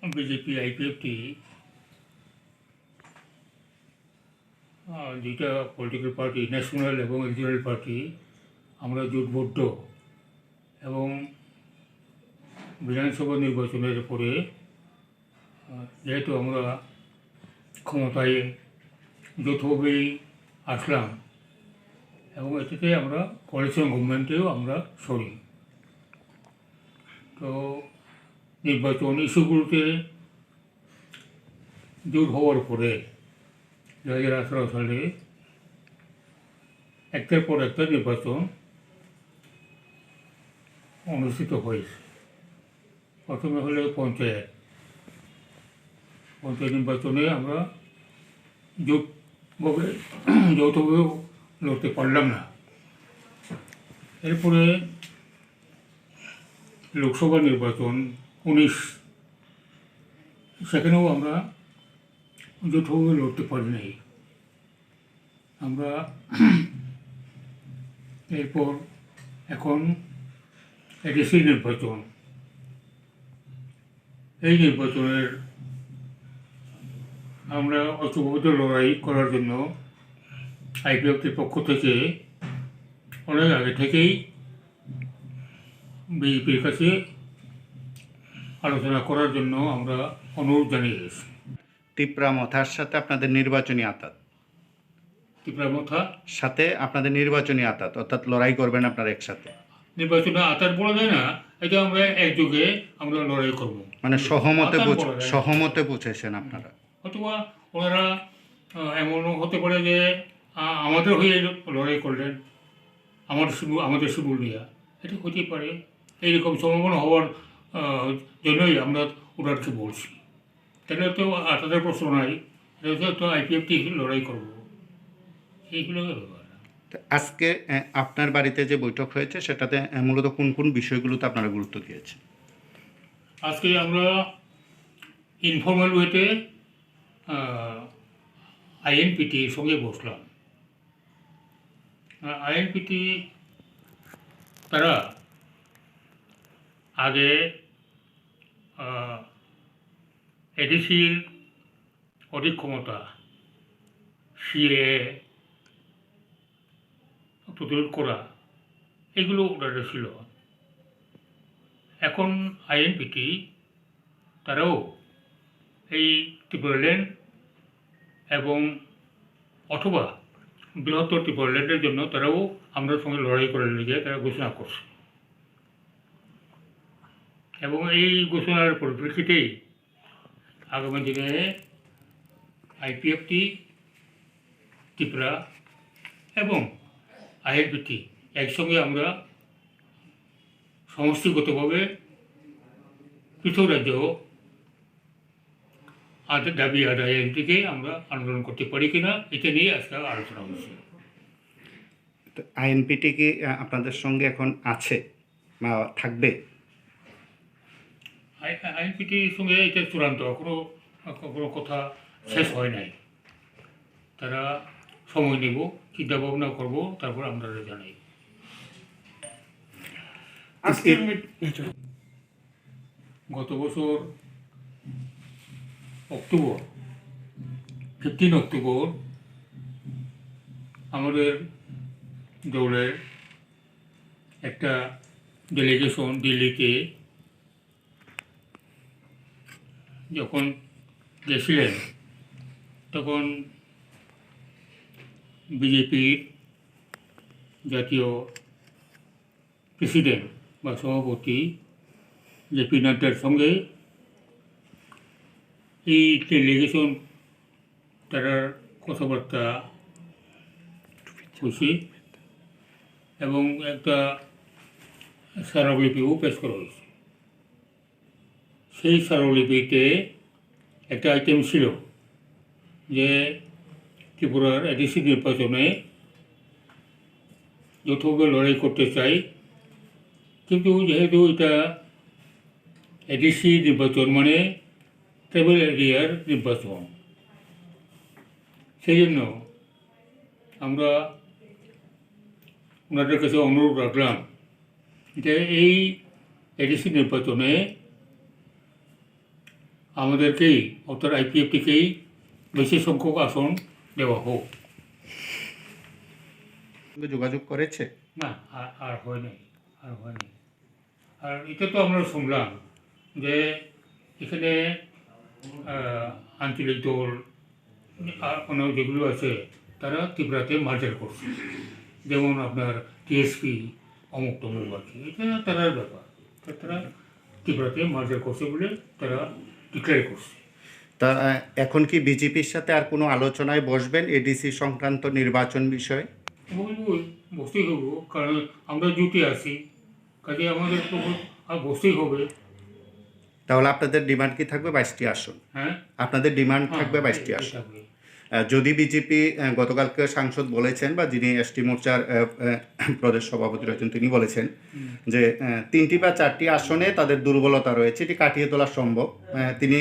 BJP IPFT দুইটা political party, national এবং regional party, আমরা জোটবদ্ধ এবং বিধানসভা নির্বাচনের পরে যেহেতু আমরা ক্ষমতায় যৌথভাবেই আসলাম এবং এটাতে আমরা কোয়ালিশন গভর্নমেন্টেও আমরা সরি। তো নির্বাচন ইস্যুগুলোতে জোট হওয়ার পরে 2018 সালে একটার পর একটা নির্বাচন অনুষ্ঠিত হয়েছে। প্রথমে হলো পঞ্চায়েত নির্বাচনে আমরা যৌথভাবে লড়তে পারলাম না। এরপরে লোকসভা নির্বাচন 19, সেখানেও আমরা যৌথভাবে লড়তে পারি নাই। আমরা এরপর এখন এডিসি নির্বাচন, এই নির্বাচনের আমরা ঐক্যবদ্ধ লড়াই করার জন্য আইপিএফটির পক্ষ থেকে অনেক আগে থেকেই বিজেপির কাছে আলোচনা করার জন্য আমরা অনুরোধ জানিয়েছি। তিপ্রামথার সাথে আপনাদের নির্বাচনী আঁতাত অর্থাৎ লড়াই করবেন আপনারা একসাথে। নির্বাচনে আতার বলা যায় না, এটা আমরা একযোগে আমরা লড়াই করব, মানে সহমতে পৌঁছেছেন আপনারা। অথবা ওনারা এমনও হতে পারে যে আমাদের হয়ে লড়াই করলেন, আমাদের শিবুল নিয়ে, এটা হতেই পারে। এইরকম সম্ভাবনা হওয়ার জন্যই আমরা ওনারকে বলছি। তাহলে তো তাদের প্রশ্ন নাই, তো আইপিএফটি লড়াই করব, এইগুলো ব্যাপার। আজকে আপনার বাড়িতে যে বৈঠক হয়েছে সেটাতে মূলত কোন কোন বিষয়গুলোতে আপনারা গুরুত্ব দিয়েছেন? আজকে আমরা ইনফর্মাল ওয়েতে আইএনপিটির সঙ্গে বসলাম। আইএনপিটি তারা আগে এডিসির অধিক ক্ষমতা সিএ প্রতিরোধ করা, এগুলো ওনাদের ছিল। এখন আইএনপিটি তারাও এই ত্রিপুরাল্যান্ড এবং অথবা বৃহত্তর ত্রিপুরাল্যান্ডের জন্য তারাও আমাদের সঙ্গে লড়াই করার লিগে তারা ঘোষণা করছে। এবং এই ঘোষণার পরিপ্রেক্ষিতেই আগামী দিনে আইপিএফটি ত্রিপুরা এবং আইএনপিটি একসঙ্গে আমরা সমষ্টিগতভাবে পৃথক রাজ্য দাবি আদায়ের দিকে আমরা আন্দোলন করতে পারি কিনা, এটা নিয়ে আজকে আলোচনা হচ্ছে। আইএনপিটি কি আপনাদের সঙ্গে এখন আছে বা থাকবে? আইএনপিটির সঙ্গে এটা চূড়ান্ত কোনো কথা শেষ হয় নাই। তারা সময় নেব, চিন্তা ভাবনা করবো, তারপর আমরা জানাই। গত বছর 15 অক্টোবর আমাদের দলের একটা ডেলিগেশন দিল্লিতে যখন গেছিলেন, তখন বিজেপির জাতীয় প্রেসিডেন্ট বা সভাপতি জেপি নাড্ডার সঙ্গে এই ডেলিগেশন তার কথাবার্তা হয়েছে এবং একটা স্মারকলিপিও পেশ করা হয়েছে। সেই স্মারকলিপিতে একটা আইটেম ছিল যে ত্রিপুরার এডিসি নির্বাচনে যৌথভাবে লড়াই করতে চাই, কিন্তু যেহেতু এটা এডিসি নির্বাচন মানে ট্রাইবাল এরিয়ার নির্বাচন, সেই জন্য আমরা ওনাদের কাছে অনুরোধ রাখলাম যে এই এডিসি নির্বাচনে আমাদেরকেই অর্থাৎ আইপিএফটিকেই বেশি সংখ্যক আসন দেওয়া হোক। সঙ্গে যোগাযোগ করেছে? না, আর হয় নাই, আর হয়নি। আর এটা তো আমরা শুনলাম যে এখানে আঞ্চলিক দল আর অন্য যেগুলো আছে তারা ত্রিপুরাতে মার্জার করছে, যেমন আপনার টিএসপি অমুক তমুক আর কি, এটা তারার ব্যাপার। তারা ত্রিপুরাতে মার্জার করছে বলে তারা ডিক্লেয়ার করছে। তা এখন কি বিজেপির সাথে আর কোনো আলোচনায় বসবেন এডিসি সংক্রান্ত নির্বাচন বিষয়ে? বসতেই হবো, কারণ আমরা জুটে আছি, কাজে আমাদের তো আর বসতেই হবে। তাহলে আপনাদের ডিমান্ড কি থাকবে 22টি আসন? হ্যাঁ, আপনাদের ডিমান্ড থাকবে 22টি আসন। থাকবে। যদি বিজেপি গতকালকে সাংসদ বলেছেন বা যিনি এসটি মোর্চার প্রদেশ সভাপতি রয়েছেন তিনি বলেছেন যে 3টি বা 4টি আসনে তাদের দুর্বলতা রয়েছে, এটি কাটিয়ে তোলা সম্ভব। তিনি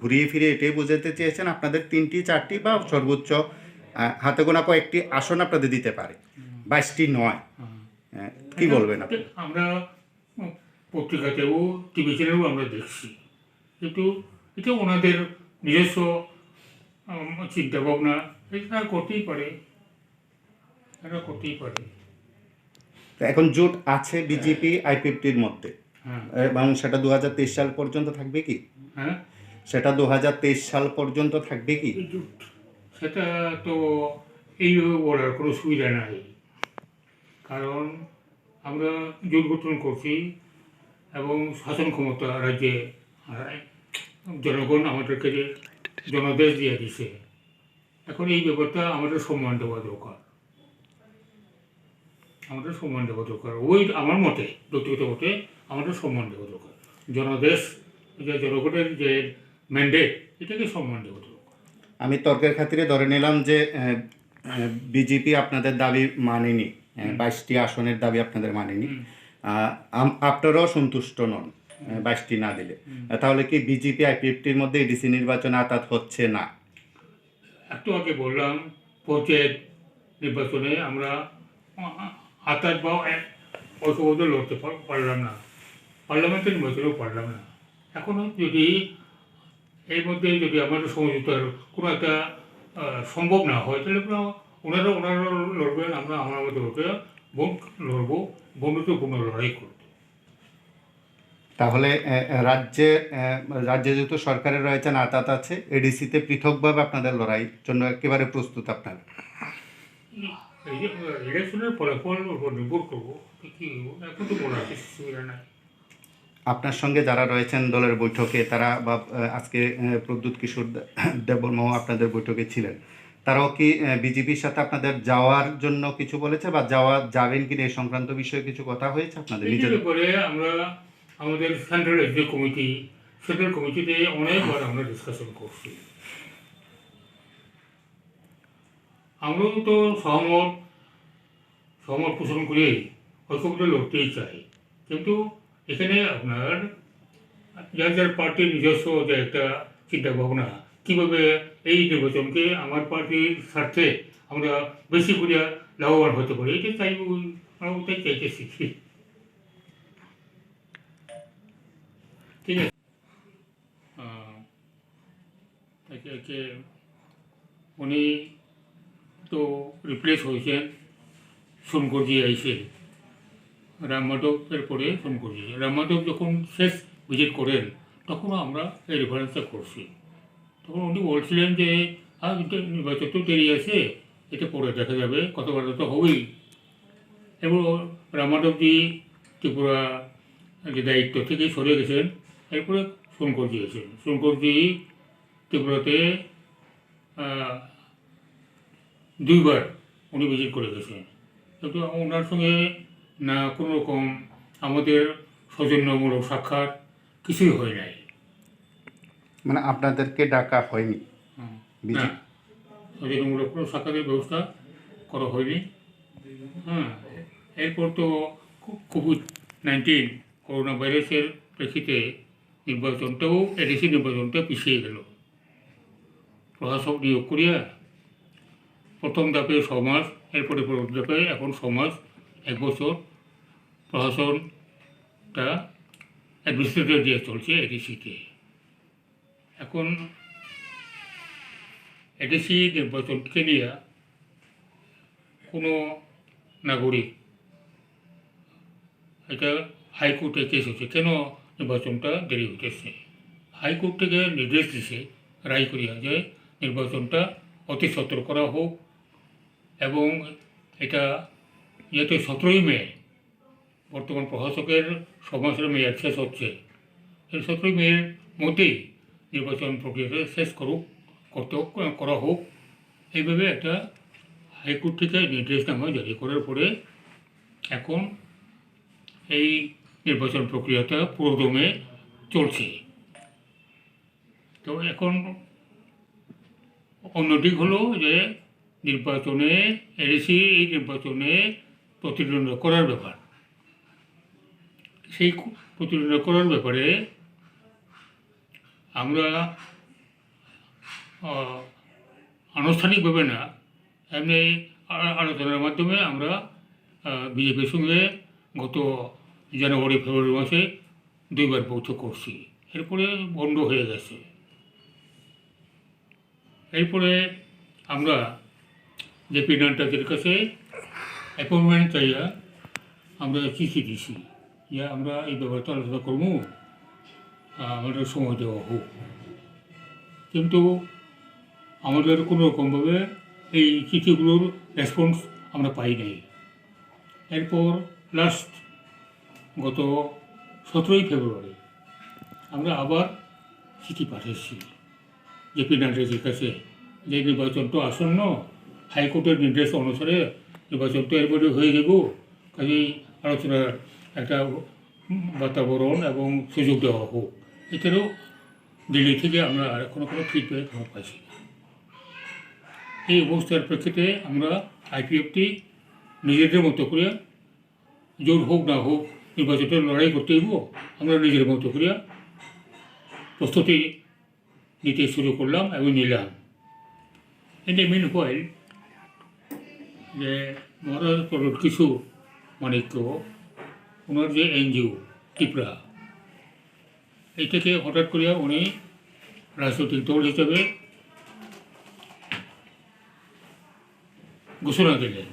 ঘুরিয়ে ফিরে এটাই বোঝাতে চেয়েছেন আপনাদের 3টি 4টি বা সর্বোচ্চ হাতে গোনা কয়েকটি আসন আপনাদের দিতে পারে, 22টি নয়। কি বলবেন আপনি? আমরা পত্রিকাতেও টিভি চ্যানেলেও আমরা দেখছি, কিন্তু এটা ওনাদের নিজস্ব চিন্তা ভাবনা, এটা করতেই পারে, এটা করতেই পারে। তো এখন জোট আছে বিজেপি আইপিএফটির মধ্যে, হ্যাঁ, এবং সেটা 2023 সাল পর্যন্ত থাকবে কি? হ্যাঁ, সেটা 2023 সাল পর্যন্ত থাকবে কি? সেটা তো এইভাবে বলার কোনো সুবিধা নাই, কারণ আমরা জোট গঠন করছি এবং শাসন ক্ষমতা রাজ্যে জনগণ আমাদেরকে যে জনাদেশ দিয়ে দিছে, এখন এই ব্যাপারটা আমাদের সম্মান দেওয়া দরকার, আমাদের সম্মান দেওয়া দরকার। ওই আমার মতে, ব্যক্তিগত মতে আমাদের সম্মান দেওয়া দরকার। জনাদেশ, যে জনগণের যে ম্যান্ডেট, এটাকে সম্মান দেওয়া দরকার। আমি তর্কের খাতিরে ধরে নিলাম যে বিজেপি আপনাদের দাবি মানেনি, 22টি আসনের দাবি আপনাদের মানেনি, আপনারাও সন্তুষ্ট নন 22টি না দিলে। তাহলে কি বিজেপি আইপিএফটির মধ্যে এডিসি নির্বাচনে আতাত হচ্ছে না? একটু আগে বললাম, পঞ্চায়েত নির্বাচনে আমরা আতাত বা ঐক্যবদ্ধ লড়তে পারলাম না, পার্লামেন্টের নির্বাচনেও পারলাম না। এখনও যদি এর মধ্যে যদি আমাদের সমঝোতার কোনো একটা সম্ভব না হয়, তাহলে ওনারা লড়বেন, আমরা আমাদের লোকে লড়বো, বন্ধুত্বপূর্ণ লড়াই করব। তাহলে রাজ্যে যেহেতু সরকারের রয়েছেন আতাত আছে, এডিসিতে পৃথকভাবে আপনাদের লড়াইয়ের জন্য একেবারে প্রস্তুত আপনারা? এই যে ইলেকশনের ফলাফল উপর নির্ভর করবো, কী এখন তো বলা আছে, সুবিধা নাই। আপনার সঙ্গে যারা রয়েছেন দলের বৈঠকে, তারা বা আজকে প্রদ্যুৎ কিশোর দেববর্মা আপনাদের বৈঠকে ছিলেন, তারাও কি বিজেপির সাথে আপনাদের যাওয়ার জন্য কিছু বলেছে বা যাবেন কিনা এই সংক্রান্ত বিষয়ে কিছু কথা হয়েছে আপনাদের নিজেদের? পরে আমরা আমাদের সেন্ট্রাল কমিটিতে অনেকবার আমরা ডিসকাশন করছি। আমরাও তো সহমত পোষণ করে ঐক্যবদ্ধ লড়তেই চাই, কিন্তু এখানে আপনার যার যার পার্টির নিজস্ব যে একটা চিন্তা ভাবনা, কীভাবে এই নির্বাচনকে আমার পার্টির স্বার্থে আমরা বেশি করে লাভবান হতে পারি, এটা চাইব, আমরা ওটাই চাইতেছি। ঠিক আছে, একে উনি তো রিপ্লেস হয়েছেন, শঙ্করজি আইসে, রাম মাধবের পরে শঙ্করজি। রাম মাধব যখন শেষ ভিজিট করেন তখনও আমরা এই রেফারেন্সটা করছি। তখন উনি বলছিলেন যে নির্বাচন তো দেরি আছে, এটা পরে দেখা যাবে, কথাবার্তা তো হবেই। এবং রাম মাধবজি ত্রিপুরা যে দায়িত্ব থেকে সরে গেছেন, এরপরে শঙ্করজি আছেন। শঙ্করজি ত্রিপুরাতে 2বার উনি ভিজিট করে গেছেন, কিন্তু ওনার সঙ্গে না কোনো রকম আমাদের সৌজন্যমূলক সাক্ষাৎ কিছুই হয় নাই। মানে আপনাদেরকে ডাকা হয়নি? না, সৌজন্যমূলক কোনো সাক্ষাতের ব্যবস্থা করা হয়নি। হ্যাঁ, এরপর তো কোভিড-19 করোনা ভাইরাসের প্রেক্ষিতে নির্বাচনটাও, এডিসি নির্বাচনটা পিছিয়ে গেল। প্রশাসক নিয়োগ করিয়া প্রথম ধাপে 6 মাস, এরপরে পরবর্তী ধাপে এখন 6 মাস, 1 বছর প্রশাসনটা অ্যাডমিনিস্ট্রেটর দিয়ে চলছে এডিসিতে। এখন এডিসি নির্বাচনকে নিয়ে কোনো নাগরিক এটা হাইকোর্টে কেস হচ্ছে কেন নির্বাচনটা দেরি হইতেছে। হাইকোর্ট থেকে নির্দেশ দিছে রায় করিয়া যে নির্বাচনটা অতি সত্তর করা হোক এবং এটা যেহেতু 17ই মে বর্তমান প্রশাসকের সমাজের মেয়াদ শেষ হচ্ছে, এই 17ই মের মধ্যেই নির্বাচন প্রক্রিয়াটা শেষ করা হোক এইভাবে একটা হাইকোর্ট থেকে নির্দেশনামা জারি করার পরে এখন এই নির্বাচন প্রক্রিয়াটা পুরোদমে চলছে। তো এখন অন্যদিক হলো যে নির্বাচনে এডিসি এই নির্বাচনে প্রতিদ্বন্দ্বিতা করার ব্যাপার, সেই প্রতিদ্বন্দ্বিতা করার ব্যাপারে আমরা আনুষ্ঠানিকভাবে না এমনি আলোচনার মাধ্যমে আমরা বিজেপির সঙ্গে গত জানুয়ারি ফেব্রুয়ারি মাসে 2বার বৈঠক করছি, এরপরে বন্ধ হয়ে গেছে। এরপরে আমরা জেপি নাড্ডাদের কাছে অ্যাপয়েন্টমেন্ট চাইয়া আমরা চিঠি দিছি যে আমরা এই ব্যাপারটা আলোচনা করবো, আমাদের সময় দেওয়া হোক। কিন্তু আমাদের কোনো রকমভাবে এই চিঠিগুলোর রেসপন্স আমরা পাই নাই। এরপর লাস্ট গত 17ই ফেব্রুয়ারি আমরা আবার চিঠি পাঠিয়েছি জেপি নাড্ডাদের কাছে যে নির্বাচনটা আসন্ন, হাইকোর্টের নির্দেশ অনুসারে নির্বাচনটা এরপরে হয়ে যাব, কাজেই আলোচনার একটা বাতাবরণ এবং সুযোগ দেওয়া হোক। এটারও দিল্লি থেকে আমরা আর কোনো ফিডব্যাক আমরা পাইছি না। এই অবস্থার প্রেক্ষিতে আমরা আইপিএফটি নিজেদের মতো করে জোর হোক না হোক নির্বাচনটা লড়াই করতে হইব, আমরা নিজের মতো করে প্রস্তুতি নিতে শুরু করলাম এবং নিলাম। ইন দ্য মিন হোয়াইল যে মহারাজ কিছু মানিক্য ওনার যে এনজিও ত্রিপুরা, এইটাকে হঠাৎ করিয়া উনি রাজনৈতিক দল হিসেবে ঘোষণা দিলেন।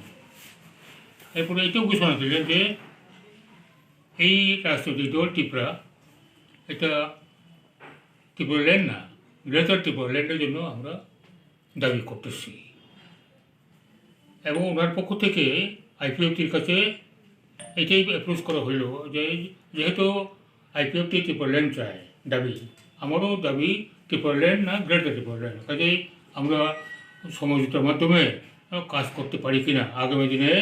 এরপরে এটাও ঘোষণা দিলেন যে এই রাজনৈতিক দল ত্রিপুরা এটা ত্রিপুরা ল্যান্ড না, গ্রেটার ত্রিপুরা ল্যান্ডের জন্য আমরা দাবি করতেছি। এবং ওনার পক্ষ থেকে আইপিএফটির কাছে এটাই অ্যাপ্রোচ করা হইল যে যেহেতু আইপিএফটি ত্রিপুরা ল্যান্ড চায় দাবি, আমারও দাবি ত্রিপুরা ল্যান্ড না গ্রেটার ত্রিপুরা ল্যান্ড, কাজেই আমরা সমঝোতার মাধ্যমে কাজ করতে পারি কিনা, আগামী দিনে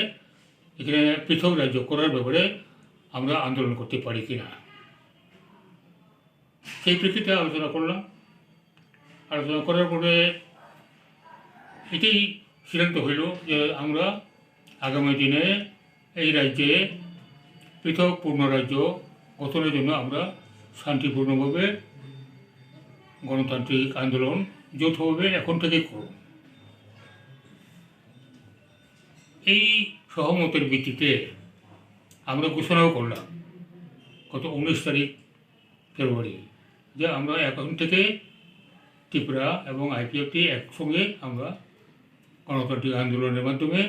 এখানে পৃথক রাজ্য করার ব্যাপারে আমরা আন্দোলন করতে পারি কিনা, সেই প্রেক্ষিতে আলোচনা করলাম। আলোচনা করার পরে এটাই সিদ্ধান্ত হইল যে আমরা আগামী দিনে এই রাজ্যে পৃথক পূর্ণ রাজ্য গঠনের জন্য আমরা শান্তিপূর্ণভাবে গণতান্ত্রিক আন্দোলন যৌথভাবে এখন থেকেই করব। এই সহমতের ভিত্তিতে আমরা ঘোষণাও করলাম গত 19 তারিখ ফেব্রুয়ারি যে আমরা এখন থেকে ত্রিপুরা এবং আইপিএফটি একসঙ্গে আমরা গণতান্ত্রিক আন্দোলনের মাধ্যমে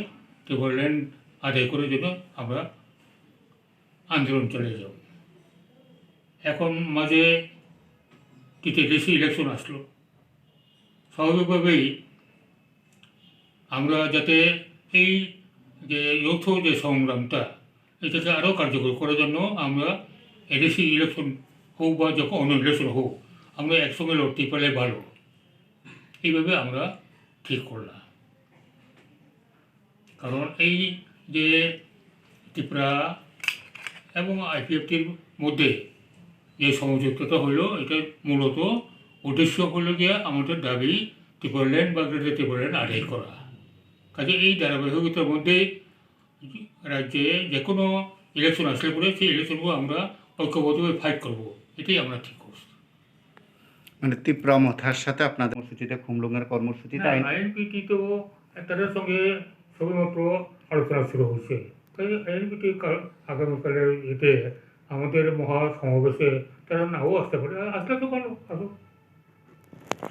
ত্রিপুরা ল্যান্ড আদায় করার জন্য আমরা আন্দোলন চালিয়ে যাব। এখন মাঝে দেশি ইলেকশন আসলো, স্বাভাবিকভাবেই আমরা যাতে এই যে যৌথ যে সংগ্রামটা এটাকে আরও কার্যকর করার জন্য আমরা এডিসি ইলেকশন হোক বা যখন অন্য ইলেকশন হোক আমরা একসঙ্গে লড়তে পারলে ভালো, এইভাবে আমরা ঠিক করলাম। কারণ এই যে ত্রিপুরা এবং আইপিএফটির মধ্যে যে সমঝোতাটা হলো এটা মূলত উদ্দেশ্য হলো গিয়ে আমাদের দাবি ত্রিপুরা ল্যান্ড বা গ্রেটার ত্রিপুরা ল্যান্ড আদায় করা। কাজে এই ধারাবাহিকতার মধ্যে রাজ্যে যে কোনো ইলেকশন আসলে পরে সেই ইলেকশনগুলো আমরা ঐক্যবদ্ধভাবে ফাইট করবো, এটাই আমরা ঠিক করছি। মানে ত্রিপুরা মথার সাথে আপনাদের কর্মসূচিতে খুমলুঙের কর্মসূচিতে আইএনপিটি তো তাদের সঙ্গে সবেমাত্র আলোচনা শুরু হয়েছে, তাই আইএনপিটি আগামীকালের এতে আমাদের মহা সমাবেশে তারা নাও আসতে পারে, আসলে তো ভালো আসুক।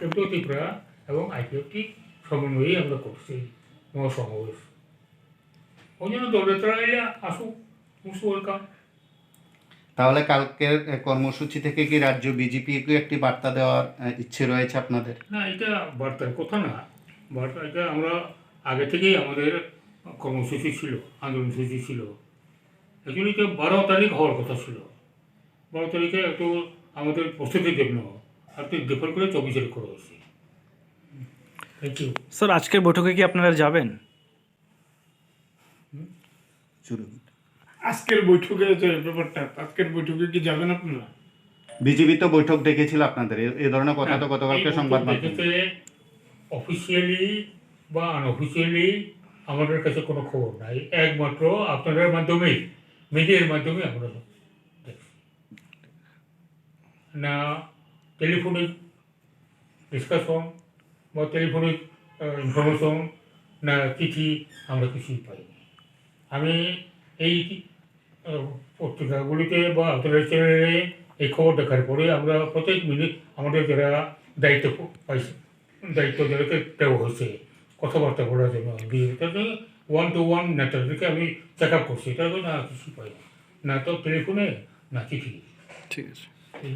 কেন্দ্রীয় ত্রিপুরা এবং আইপিএফটি সমন্বয়েই আমরা করছি মহাসমাবেশ। ওই জন্য দলনেতারা এলে আসুক, মোস্ট ওয়েলকাম। তাহলে কালকের কর্মসূচি থেকে কি রাজ্য বিজেপিকে একটি বার্তা দেওয়ার ইচ্ছে রয়েছে আপনাদের? না, এটা বার্তার কথা না, বার্তা এটা আমরা আগে থেকেই আমাদের কর্মসূচি ছিল, আন্দোলনসূচি ছিল। অ্যাকচুয়ালি এটা 12 তারিখ হওয়ার কথা ছিল। 12 তারিখে একটু আমাদের প্রস্তুতির জন্য একটু ডিফার করে 24 তারিখ করা হয়েছে। Thank you. স্যার, আজকের বৈঠকে কি আপনারা যাবেন? আজকের বৈঠকে যে ব্যাপারটা, আজকের বৈঠকে কি যাবেন আপনারা? বিজেপি তো বৈঠক ডেকেছিল আপনাদের, এ ধরনের কথা তো গতকালকে সংবাদ মাধ্যমে। অফিসিয়ালি বা আনঅফিসিয়ালি আমাদের কাছে কোনো খবর নাই, একমাত্র আপনাদের মাধ্যমেই, মিডিয়ার মাধ্যমে আমরা দেখছি। না টেলিফোনিক ডিসকাশন বা টেলিফোনিক ইনফরমেশন, না চিঠি, আমরা কিছুই পাইনি। আমি এই পত্রিকাগুলিতে বা আপনাদের চ্যানেলে এই খবর দেখার পরে আমরা প্রত্যেক মিনিট আমাদের যারা দায়িত্ব পাইছে, দায়িত্ব যাদেরকে দেওয়া হয়েছে কথাবার্তা বলার জন্য, তাদের 1-to-1 নেতাদেরকে আমি চেক আপ করছি, তাদের না কিছু পাই না তো টেলিফোনে, না চিঠি। ঠিক আছে। এই